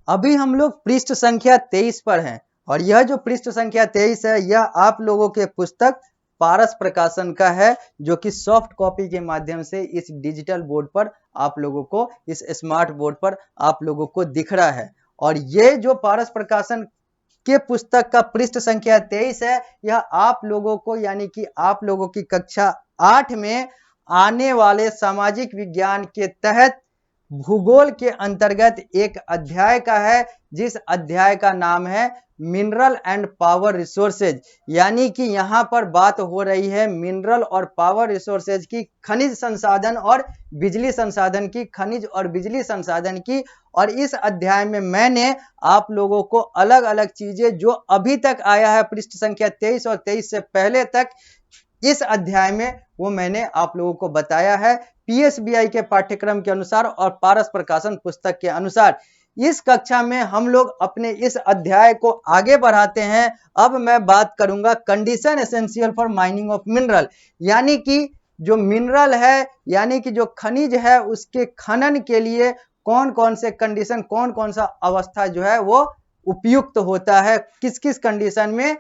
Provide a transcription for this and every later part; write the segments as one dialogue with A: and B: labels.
A: अभी हम लोग पृष्ठ संख्या 23 पर हैं और यह जो पृष्ठ संख्या 23 है यह आप लोगों के पुस्तक पारस प्रकाशन का है, जो कि सॉफ्ट कॉपी के माध्यम से इस डिजिटल बोर्ड पर आप लोगों को, इस स्मार्ट बोर्ड पर आप लोगों को दिख रहा है। और ये जो पारस प्रकाशन के पुस्तक का पृष्ठ संख्या 23 है, यह आप लोगों को यानी कि आप लोगों की कक्षा 8 में आने वाले सामाजिक विज्ञान के तहत भूगोल के अंतर्गत एक अध्याय का है, जिस अध्याय का नाम है मिनरल एंड पावर रिसोर्सेज। यानी कि यहाँ पर बात हो रही है मिनरल और पावर रिसोर्सेज की, खनिज संसाधन और बिजली संसाधन की, खनिज और बिजली संसाधन की। और इस अध्याय में मैंने आप लोगों को अलग अलग चीजें जो अभी तक आया है पृष्ठ संख्या 23 और 23 से पहले तक, इस अध्याय में वो मैंने आप लोगों को बताया है पीएसबीआई के पाठ्यक्रम के अनुसार और पारस प्रकाशन पुस्तक के अनुसार। इस कक्षा में हम लोग अपने इस अध्याय को आगे बढ़ाते हैं। अब मैं बात करूंगा condition essential for mining of mineral, यानी कि जो मिनरल है यानी कि जो खनिज है उसके खनन के लिए कौन कौन से कंडीशन, कौन कौन सा अवस्था जो है वो उपयुक्त होता है, किस किस कंडीशन में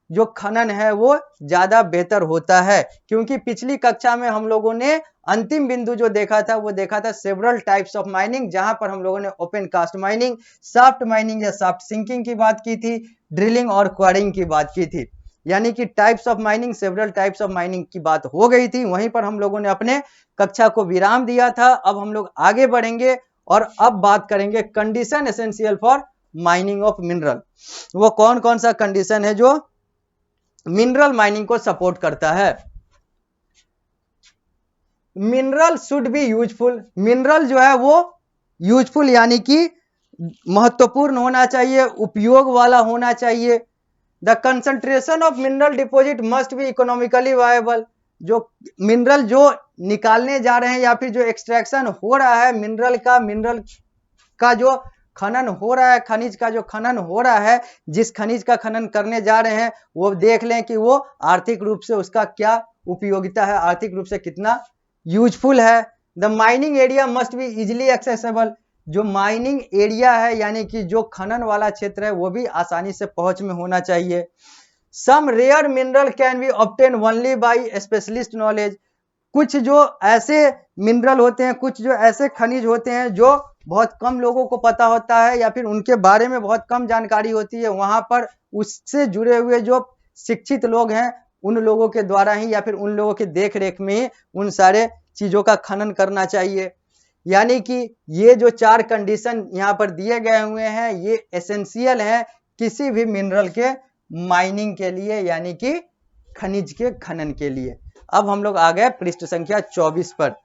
A: जो खनन है वो ज्यादा बेहतर होता है। क्योंकि पिछली कक्षा में हम लोगों ने अंतिम बिंदु जो देखा था वो देखा था सेवरल टाइप्स ऑफ माइनिंग, जहां पर हम लोगों ने open cast mining, soft mining या सॉफ्ट सिंकिंग की बात की थी, ड्रिलिंग और क्वारिंग की बात की थी। यानी कि types of mining, several types of mining की बात हो गई थी, वहीं पर हम लोगों ने अपने कक्षा को विराम दिया था। अब हम लोग आगे बढ़ेंगे और अब बात करेंगे condition essential for mining of mineral. वो कौन कौन सा कंडीशन है जो मिनरल माइनिंग को सपोर्ट करता है। Mineral should be useful, mineral जो है वो यूजफुल यानी कि महत्वपूर्ण होना चाहिए, उपयोग वाला होना चाहिए। The concentration of mineral deposit must be economically viable, जो मिनरल जो निकालने जा रहे हैं या फिर जो एक्सट्रैक्शन हो रहा है मिनरल का जो खनन हो रहा है, खनिज का जो खनन हो रहा है, जिस खनिज का खनन करने जा रहे हैं वो देख लें कि वो आर्थिक रूप से उसका क्या उपयोगिता है, आर्थिक रूप से कितना यूजफुल है। The mining area must be easily accessible, जो माइनिंग एरिया है यानी कि जो खनन वाला क्षेत्र है वो भी आसानी से पहुंच में होना चाहिए। Some rare mineral can be obtain only by specialist knowledge, कुछ जो ऐसे मिनरल होते हैं, कुछ जो ऐसे खनिज होते हैं जो बहुत कम लोगों को पता होता है या फिर उनके बारे में बहुत कम जानकारी होती है, वहां पर उससे जुड़े हुए जो शिक्षित लोग हैं उन लोगों के द्वारा ही या फिर उन लोगों के देख रेख में ही उन सारे चीजों का खनन करना चाहिए। यानी कि ये जो 4 कंडीशन यहाँ पर दिए गए हुए हैं ये एसेंशियल है किसी भी मिनरल के माइनिंग के लिए, यानी कि खनिज के खनन के लिए। अब हम लोग आ गए पृष्ठ संख्या 24 पर।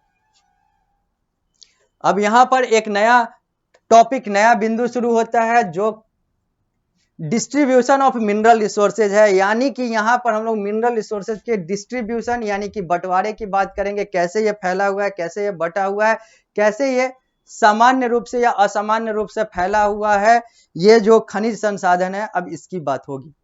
A: अब यहां पर एक नया टॉपिक, नया बिंदु शुरू होता है जो डिस्ट्रीब्यूशन ऑफ मिनरल रिसोर्सेज है। यानी कि यहां पर हम लोग मिनरल रिसोर्सेज के डिस्ट्रीब्यूशन यानी कि बंटवारे की बात करेंगे, कैसे ये फैला हुआ है, कैसे ये बटा हुआ है, कैसे ये सामान्य रूप से या असामान्य रूप से फैला हुआ है, ये जो खनिज संसाधन है अब इसकी बात होगी।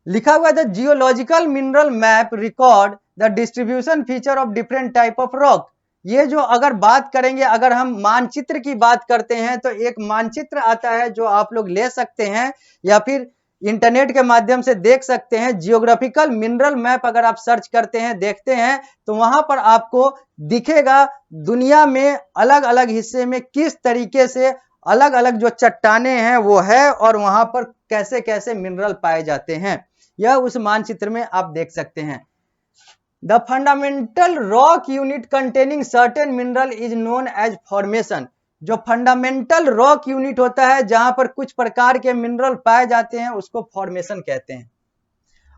A: लिखा हुआ है the geological mineral map record the distribution feature of different type of rock. ये जो अगर बात करेंगे, अगर हम मानचित्र की बात करते हैं तो एक मानचित्र आता है जो आप लोग ले सकते हैं या फिर इंटरनेट के माध्यम से देख सकते हैं। जियोग्राफिकल मिनरल मैप अगर आप सर्च करते हैं, देखते हैं तो वहां पर आपको दिखेगा दुनिया में अलग अलग हिस्से में किस तरीके से अलग अलग जो चट्टाने हैं वो है और वहां पर कैसे कैसे मिनरल पाए जाते हैं, यह उस मानचित्र में आप देख सकते हैं। The fundamental rock unit containing certain mineral is known as formation, जो फंडामेंटल रॉक यूनिट होता है जहां पर कुछ प्रकार के मिनरल पाए जाते हैं उसको फॉर्मेशन कहते हैं।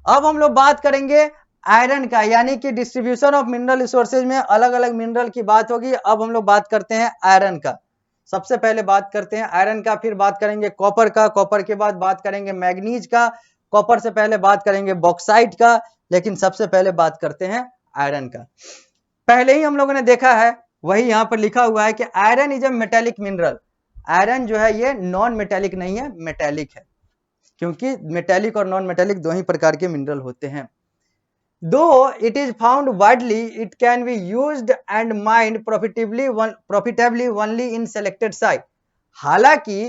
A: अब हम लोग बात करेंगे आयरन का, यानी कि डिस्ट्रीब्यूशन ऑफ मिनरल रिसोर्सेज में अलग अलग मिनरल की बात होगी। अब हम लोग बात करते हैं आयरन का। सबसे पहले बात करते हैं आयरन का, फिर बात करेंगे कॉपर का, कॉपर के बाद बात करेंगे मैग्नीज का, कॉपर से पहले बात करेंगे बॉक्साइट का, लेकिन सबसे पहले बात करते हैं आयरन का। पहले ही हम लोगों ने देखा है, वही यहां पर लिखा हुआ है कि iron is a metallic mineral. Iron जो है ये नॉन मेटेलिक नहीं है, मेटेलिक है, क्योंकि मेटेलिक और नॉन मेटेलिक दो ही प्रकार के मिनरल होते हैं। दो it is found widely it can be used and mind profitably only in selected site. हालांकि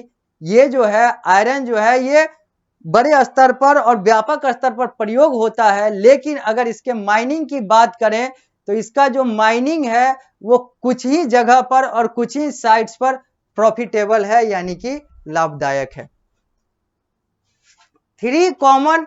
A: ये जो है आयरन जो है ये बड़े स्तर पर और व्यापक स्तर पर प्रयोग होता है, लेकिन अगर इसके माइनिंग की बात करें तो इसका जो माइनिंग है वो कुछ ही जगह पर और कुछ ही साइट्स पर प्रॉफिटेबल है, यानी कि लाभदायक है। 3 common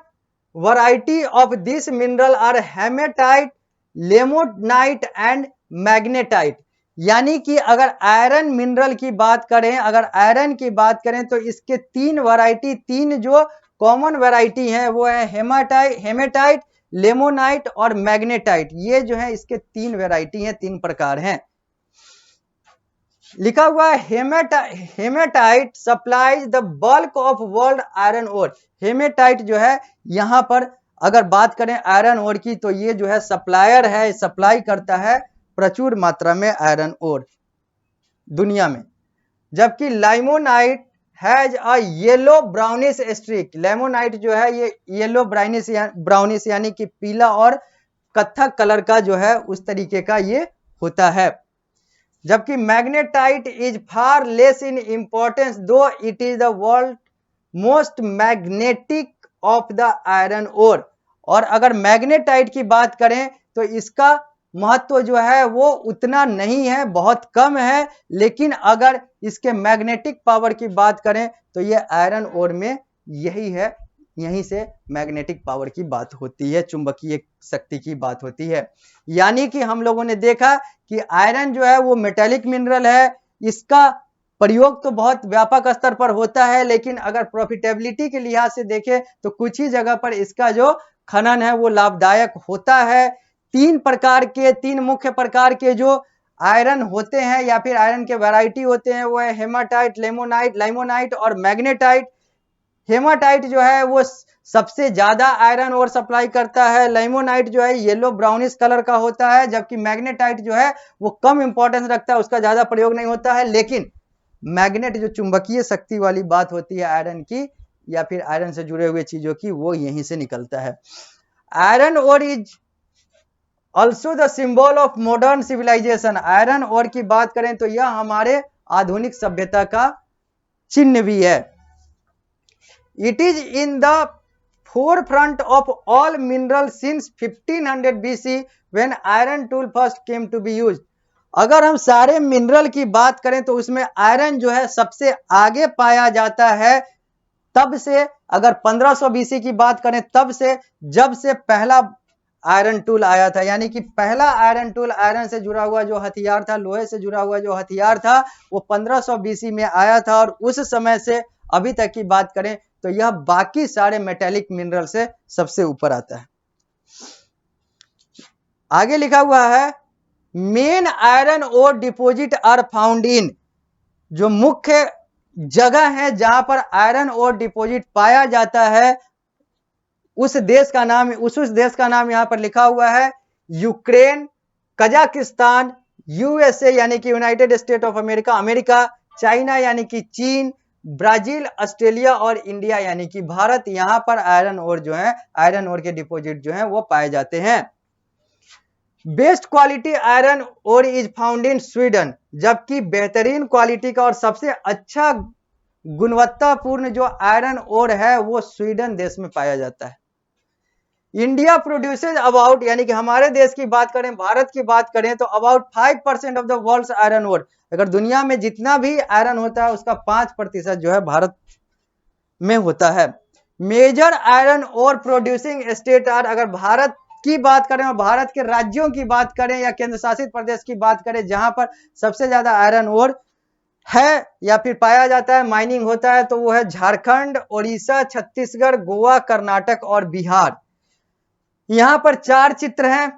A: variety of this mineral are hematite, limonite and magnetite. यानी कि अगर आयरन मिनरल की बात करें, अगर आयरन की बात करें तो इसके 3 वैरायटी, 3 जो कॉमन वैरायटी है वो है हेमेटाइट, लेमोनाइट और मैग्नेटाइट। ये जो है इसके 3 वैरायटी हैं, 3 प्रकार हैं। लिखा हुआ है haematite supplies the bulk of world iron ore. Haematite जो है यहां पर अगर बात करें आयरन ओर की तो ये जो है सप्लायर है, सप्लाई करता है प्रचुर मात्रा में आयरन ओर दुनिया में। जबकि limonite has a yellow brownish streak. Limonite जो है ये येलो ब्राउनिश यानी कि पीला और कत्था कलर का जो है उस तरीके का ये होता है। जबकि magnetite is far less in importance though it is the world most magnetic of the iron ore. और अगर मैग्नेटाइट की बात करें तो इसका महत्व जो है वो उतना नहीं है, बहुत कम है, लेकिन अगर इसके मैग्नेटिक पावर की बात करें तो ये आयरन ओर में यही है, यहीं से मैग्नेटिक पावर की बात होती है, चुंबकीय शक्ति की बात होती है। यानी कि हम लोगों ने देखा कि आयरन जो है वो मेटेलिक मिनरल है, इसका प्रयोग तो बहुत व्यापक स्तर पर होता है, लेकिन अगर प्रॉफिटेबिलिटी के लिहाज से देखें तो कुछ ही जगह पर इसका जो खनन है वो लाभदायक होता है। 3 मुख्य प्रकार के जो आयरन होते हैं या फिर आयरन के वैरायटी होते हैं वो है हेमाटाइट, लाइमोनाइट और मैग्नेटाइट। हेमाटाइट जो है वो सबसे ज्यादा आयरन और सप्लाई करता है। लाइमोनाइट जो है येलो ब्राउनिश कलर का होता है, जबकि मैग्नेटाइट जो है वो कम इंपॉर्टेंस रखता है, उसका ज्यादा प्रयोग नहीं होता है। लेकिन मैग्नेट जो चुंबकीय शक्ति वाली बात होती है आयरन की या फिर आयरन से जुड़े हुए चीजों की, वो यहीं से निकलता है। Iron ore is also the symbol of modern civilisation. Iron ore की बात करें तो यह हमारे आधुनिक सभ्यता का चिन्ह भी है। It is in the forefront of all minerals since 1500 BC when iron tool first came to be used। अगर हम सारे मिनरल की बात करें तो उसमें आयरन जो है सबसे आगे पाया जाता है तब से। अगर 1500 BC की बात करें तब से, जब से पहला आयरन टूल आया था, यानी कि पहला आयरन टूल, आयरन से जुड़ा हुआ जो हथियार था, लोहे से जुड़ा हुआ जो हथियार था वो 1500 BC में आया था। और उस समय से अभी तक की बात करें तो यह बाकी सारे मेटेलिक मिनरल से सबसे ऊपर आता है। आगे लिखा हुआ है main iron ore deposit are found in. जो मुख्य जगह है जहां पर आयरन ओर डिपॉजिट पाया जाता है उस देश का नाम यहां पर लिखा हुआ है यूक्रेन, कजाकिस्तान, यूएसए यानी कि United state of America, China यानी कि चीन, ब्राजील, ऑस्ट्रेलिया और इंडिया यानी कि भारत। यहां पर आयरन ओर जो है, आयरन ओर के डिपॉजिट जो है वो पाए जाते हैं। Best quality iron ore is found in Sweden. जबकि बेहतरीन क्वालिटी का और सबसे अच्छा गुणवत्तापूर्ण जो आयरन ओर है वो स्वीडन देश में पाया जाता है। इंडिया प्रोड्यूसेज अबाउट, यानी कि हमारे देश की बात करें, भारत की बात करें तो about 5% of the world's iron ore. अगर दुनिया में जितना भी आयरन होता है उसका 5% जो है भारत में होता है। Major iron ore producing state are, अगर भारत की बात करें और भारत के राज्यों की बात करें या केंद्र शासित प्रदेश की बात करें जहां पर सबसे ज्यादा आयरन ओर है या फिर पाया जाता है, माइनिंग होता है, तो वो है झारखंड, उड़ीसा, छत्तीसगढ़, गोवा, कर्नाटक और बिहार। यहां पर 4 चित्र हैं।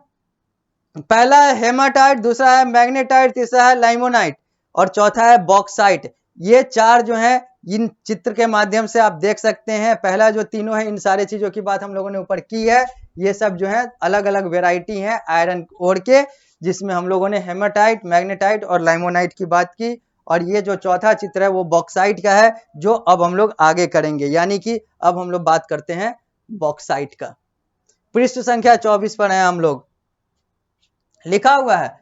A: पहला है हेमाटाइट, दूसरा है मैग्नेटाइट, तीसरा है लाइमोनाइट और चौथा है बॉक्साइट। ये 4 जो हैं इन चित्र के माध्यम से आप देख सकते हैं। पहला जो तीनों है, इन सारे चीजों की बात हम लोगों ने ऊपर की है, ये सब जो है अलग अलग वेराइटी हैं आयरन ओर के, जिसमें हम लोगों ने हेमाटाइट, मैग्नेटाइट और लाइमोनाइट की बात की। और ये जो चौथा चित्र है वो बॉक्साइट का है, जो अब हम लोग आगे करेंगे, यानी कि अब हम लोग बात करते हैं बॉक्साइट का। पृष्ठ संख्या 24 पर है हम लोग। लिखा हुआ है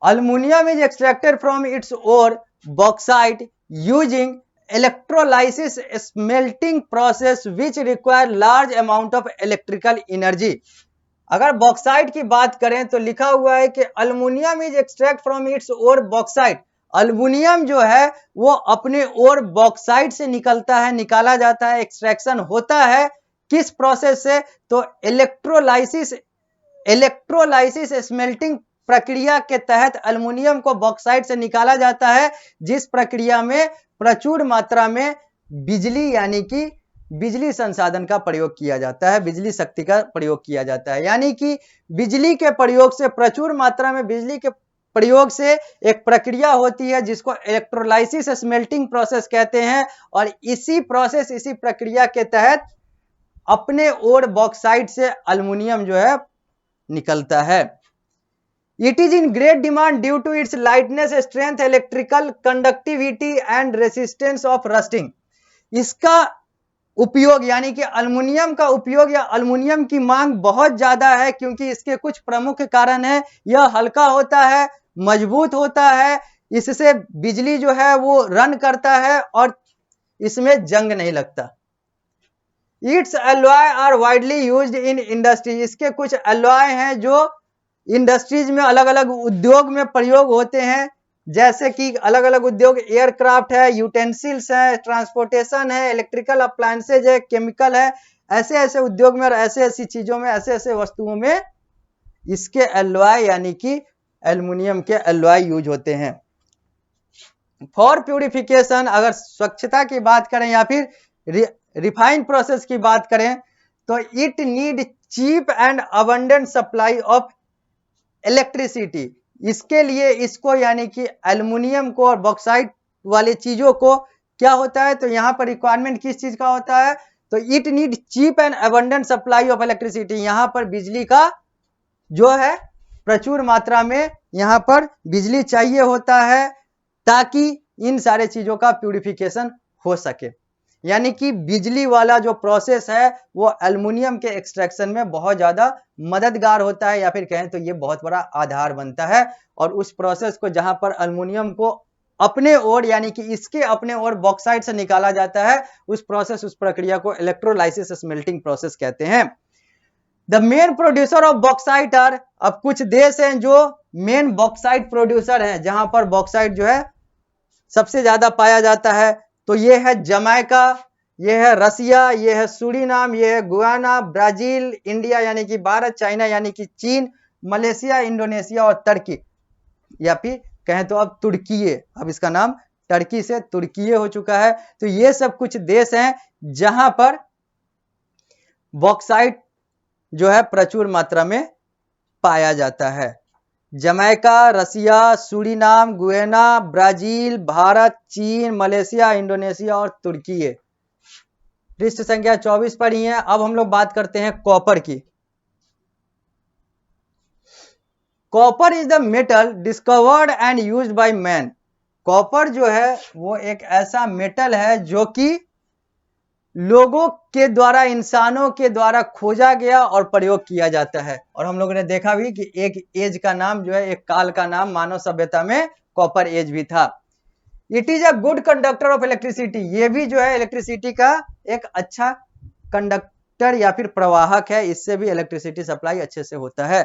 A: aluminium is extracted from its ore bauxite using electrolysis smelting process which require large amount of electrical energy. अगर बॉक्साइट की बात करें तो लिखा हुआ है कि aluminium is extract from its ore bauxite. Aluminium जो है वो अपने ओर बॉक्साइट से निकलता है, निकाला जाता है, एक्सट्रैक्शन होता है किस प्रोसेस से? तो इलेक्ट्रोलाइसिस स्मेल्टिंग प्रक्रिया के तहत अल्युमिनियम को बॉक्साइट से निकाला जाता है, जिस प्रक्रिया में प्रचुर मात्रा में बिजली यानी कि बिजली संसाधन का प्रयोग किया जाता है, बिजली शक्ति का प्रयोग किया जाता है। यानी कि बिजली के प्रयोग से, प्रचुर मात्रा में बिजली के प्रयोग से एक प्रक्रिया होती है जिसको इलेक्ट्रोलाइसिस स्मेल्टिंग प्रोसेस कहते हैं। और इसी प्रक्रिया के तहत अपने ओर बॉक्साइट से अल्युमिनियम जो है निकलता है। It is in great demand due to its lightness, strength, electrical conductivity and resistance of rusting. इसका उपयोग यानी कि अल्युमिनियम का उपयोग या अल्युमिनियम की मांग बहुत ज्यादा है, क्योंकि इसके कुछ प्रमुख कारण है। यह हल्का होता है, मजबूत होता है, इससे बिजली जो है वो रन करता है और इसमें जंग नहीं लगता। Its alloy are widely used in industry. इसके कुछ एलॉय हैं जो इंडस्ट्रीज में, अलग अलग उद्योग में प्रयोग होते हैं, जैसे कि अलग अलग उद्योग, एयरक्राफ्ट है, यूटेंसिल्स है, ट्रांसपोर्टेशन है, इलेक्ट्रिकल अप्लायंसेज है, केमिकल है। ऐसे ऐसे उद्योग में और ऐसे ऐसी चीजों में, ऐसे ऐसे वस्तुओं में इसके एलॉय यानी कि एल्युमिनियम के एलॉय यूज होते हैं। फॉर प्यूरिफिकेशन, अगर स्वच्छता की बात करें या फिर रिफाइन प्रोसेस की बात करें, तो it need cheap and abundant supply of electricity. इसके लिए इसको यानी कि एल्युमिनियम को और बॉक्साइट वाले चीजों को क्या होता है, तो यहां पर रिक्वायरमेंट किस चीज का होता है, तो it need cheap and abundant supply of electricity. यहां पर बिजली का जो है प्रचुर मात्रा में यहां पर बिजली चाहिए होता है, ताकि इन सारे चीजों का प्यूरिफिकेशन हो सके। यानी कि बिजली वाला जो प्रोसेस है वो एल्युमिनियम के एक्सट्रैक्शन में बहुत ज्यादा मददगार होता है, या फिर कहें तो ये बहुत बड़ा आधार बनता है। और उस प्रोसेस को जहां पर एल्युमिनियम को अपने ओर यानी कि इसके अपने ओर बॉक्साइट से निकाला जाता है, उस प्रक्रिया को इलेक्ट्रोलाइसिस स्मेल्टिंग प्रोसेस कहते हैं। The main producer of bauxite are, अब कुछ देश हैं जो मेन बॉक्साइट प्रोड्यूसर हैं, जहां पर बॉक्साइट जो है सबसे ज्यादा पाया जाता है। तो ये है जमैका, ये है रसिया, ये है सूरीनाम, ये है गुयाना, ब्राजील, इंडिया यानी कि भारत, चाइना यानी कि चीन, मलेशिया, इंडोनेशिया और तुर्की, या फिर कहें तो अब तुर्कीये, अब इसका नाम टर्की से तुर्कीये हो चुका है। तो ये सब कुछ देश हैं जहां पर बॉक्साइट जो है प्रचुर मात्रा में पाया जाता है। जमैका, रसिया, सूरीनाम, गुयाना, ब्राजील, भारत, चीन, मलेशिया, इंडोनेशिया और तुर्की। पृष्ठ संख्या 24 पर ही है। अब हम लोग बात करते हैं कॉपर की। Copper is the metal discovered and used by man. Copper जो है वो एक ऐसा मेटल है जो कि लोगों के द्वारा, इंसानों के द्वारा खोजा गया और प्रयोग किया जाता है। और हम लोगों ने देखा भी कि एक एज का नाम जो है, एक काल का नाम मानव सभ्यता में कॉपर एज भी था। It is a good conductor of electricity. ये भी जो है इलेक्ट्रिसिटी का एक अच्छा कंडक्टर या फिर प्रवाहक है, इससे भी इलेक्ट्रिसिटी सप्लाई अच्छे से होता है।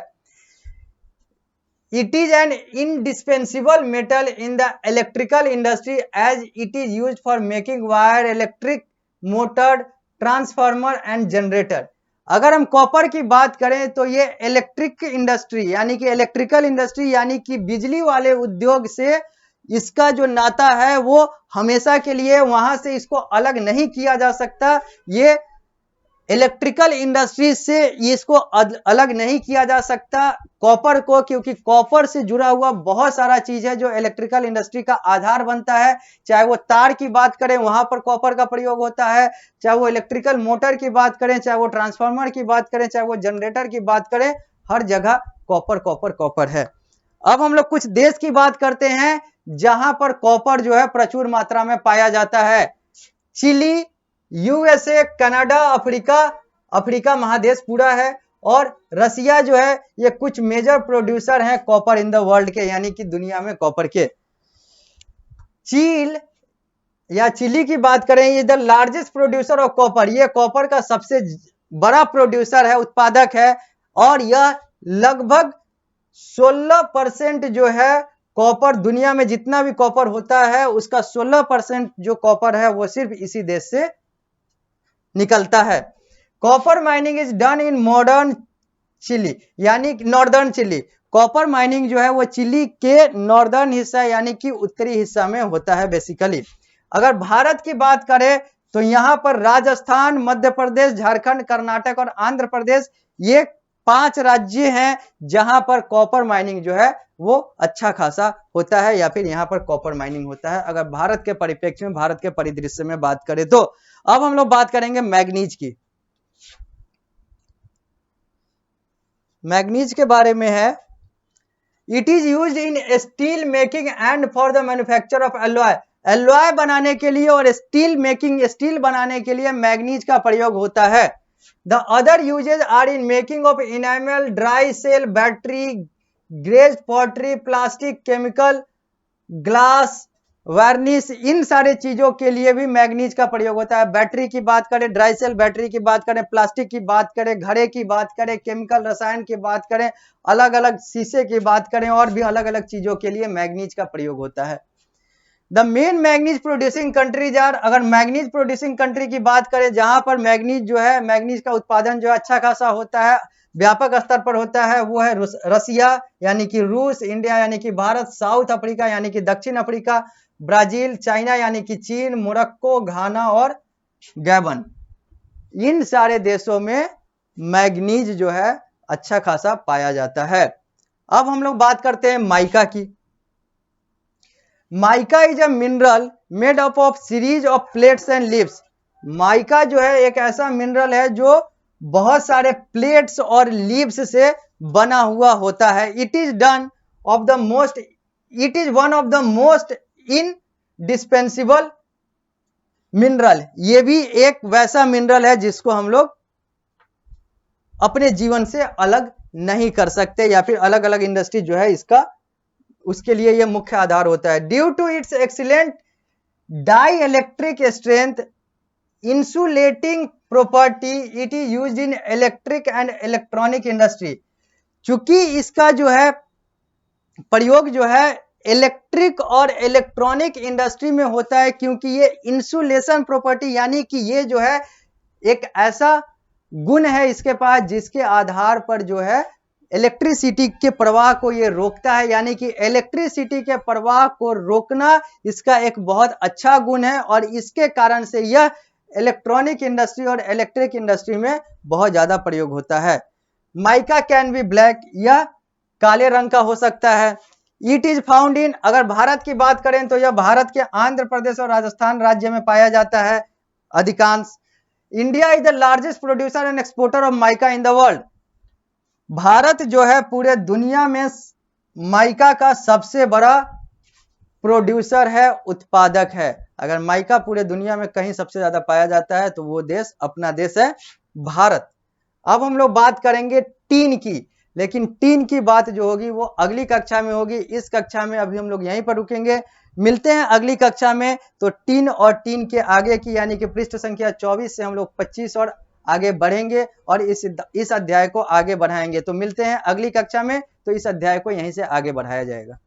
A: It is an indispensable metal in the electrical industry as it is used for making wire, electric motor, transformer and generator. अगर हम कॉपर की बात करें तो ये इलेक्ट्रिक इंडस्ट्री यानी कि इलेक्ट्रिकल इंडस्ट्री यानी कि बिजली वाले उद्योग से इसका जो नाता है वो हमेशा के लिए वहां से इसको अलग नहीं किया जा सकता। ये इलेक्ट्रिकल इंडस्ट्री से इसको अलग नहीं किया जा सकता कॉपर को, क्योंकि कॉपर से जुड़ा हुआ बहुत सारा चीज है जो इलेक्ट्रिकल इंडस्ट्री का आधार बनता है। चाहे वो तार की बात करें, वहां पर कॉपर का प्रयोग होता है, चाहे वो इलेक्ट्रिकल मोटर की बात करें, चाहे वो ट्रांसफार्मर की बात करें, चाहे वो जनरेटर की बात करें, हर जगह कॉपर कॉपर कॉपर है। अब हम लोग कुछ देश की बात करते हैं जहां पर कॉपर जो है प्रचुर मात्रा में पाया जाता है। चिली, यूएसए, कनाडा, अफ्रीका महादेश पूरा है, और रसिया जो है ये कुछ मेजर प्रोड्यूसर हैं कॉपर इन द वर्ल्ड के, यानी कि दुनिया में कॉपर के। चील या चिली की बात करें, ये the largest producer of copper, ये कॉपर का सबसे बड़ा प्रोड्यूसर है, उत्पादक है, और यह लगभग 16% जो है कॉपर, दुनिया में जितना भी कॉपर होता है उसका 16% जो कॉपर है वो सिर्फ इसी देश से निकलता है। Copper mining is done in modern Chile, यानी नॉर्दर्न चिली। कॉपर माइनिंग जो है वो चिली के नॉर्दर्न हिस्सा यानी कि उत्तरी हिस्सा में होता है बेसिकली। अगर भारत की बात करें तो यहां पर राजस्थान, मध्य प्रदेश, झारखंड, कर्नाटक और आंध्र प्रदेश, ये 5 राज्य हैं जहां पर कॉपर माइनिंग जो है वो अच्छा खासा होता है, या फिर यहां पर कॉपर माइनिंग होता है। अगर भारत के परिप्रेक्ष्य में, भारत के परिदृश्य में बात करें तो अब हम लोग बात करेंगे मैग्नीज की। मैग्नीज के बारे में है, it is used in steel making and for the manufacture of alloy. Alloy बनाने के लिए और स्टील मेकिंग, स्टील बनाने के लिए मैग्नीज का प्रयोग होता है। The other usages are in making of enamel, dry cell, battery, glazed pottery, plastic, chemical, glass, varnish, इन सारे चीजों के लिए भी मैग्नीज का प्रयोग होता है। बैटरी की बात करें, ड्राई सेल बैटरी की बात करें, प्लास्टिक की बात करें, घड़े की बात करें, केमिकल रसायन की बात करें, अलग अलग शीशे की बात करें, और भी अलग अलग चीजों के लिए मैग्नीज का प्रयोग होता है। The main manganese producing countries are, अगर मैग्नीज प्रोड्यूसिंग कंट्री की बात करें जहां पर मैग्नीज जो है, मैग्नीज का उत्पादन जो है अच्छा खासा होता है, व्यापक स्तर पर होता है, वो है रसिया यानी कि रूस, इंडिया यानी कि भारत, साउथ अफ्रीका यानी कि दक्षिण अफ्रीका, ब्राजील, चाइना यानी कि चीन, मोरक्को, घाना और गैबन। इन सारे देशों में मैग्नीज जो है अच्छा खासा पाया जाता है। अब हम लोग बात करते हैं माइका की। Mica is a mineral made up of series of plates and leaves. Mica जो है एक ऐसा मिनरल है जो बहुत सारे प्लेट्स और लीव्स से बना हुआ होता है। It is one of the most indispensable mineral. ये भी एक वैसा मिनरल है जिसको हम लोग अपने जीवन से अलग नहीं कर सकते, या फिर अलग अलग इंडस्ट्री जो है इसका, उसके लिए यह मुख्य आधार होता है। Due to its excellent dielectric strength, insulating property, it is used in electric and electronic industry. चूंकि इसका जो है प्रयोग जो है इलेक्ट्रिक और इलेक्ट्रॉनिक इंडस्ट्री में होता है, क्योंकि ये इंसुलेशन प्रॉपर्टी यानी कि ये जो है एक ऐसा गुण है इसके पास जिसके आधार पर जो है इलेक्ट्रिसिटी के प्रवाह को ये रोकता है, यानी कि इलेक्ट्रिसिटी के प्रवाह को रोकना इसका एक बहुत अच्छा गुण है, और इसके कारण से यह इलेक्ट्रॉनिक इंडस्ट्री और इलेक्ट्रिक इंडस्ट्री में बहुत ज्यादा प्रयोग होता है। माइका कैन बी ब्लैक, यह काले रंग का हो सकता है। इट इज फाउंड इन, अगर भारत की बात करें तो यह भारत के आंध्र प्रदेश और राजस्थान राज्य में पाया जाता है अधिकांश। India is the largest producer and exporter of mica in the world. Bharat जो है पूरे दुनिया में माइका का सबसे बड़ा प्रोड्यूसर है, उत्पादक है। अगर माइका पूरे दुनिया में कहीं सबसे ज्यादा पाया जाता है तो वो देश अपना देश है भारत। अब हम लोग बात करेंगे टीन की, लेकिन टीन की बात जो होगी वो अगली कक्षा में होगी। इस कक्षा में अभी हम लोग यहीं पर रुकेंगे, मिलते हैं अगली कक्षा में। तो टीन और टीन के आगे की यानी कि पृष्ठ संख्या 24 से हम लोग 25 और आगे बढ़ेंगे और इस अध्याय को आगे बढ़ाएंगे। तो मिलते हैं अगली कक्षा में, तो इस अध्याय को यहीं से आगे बढ़ाया जाएगा।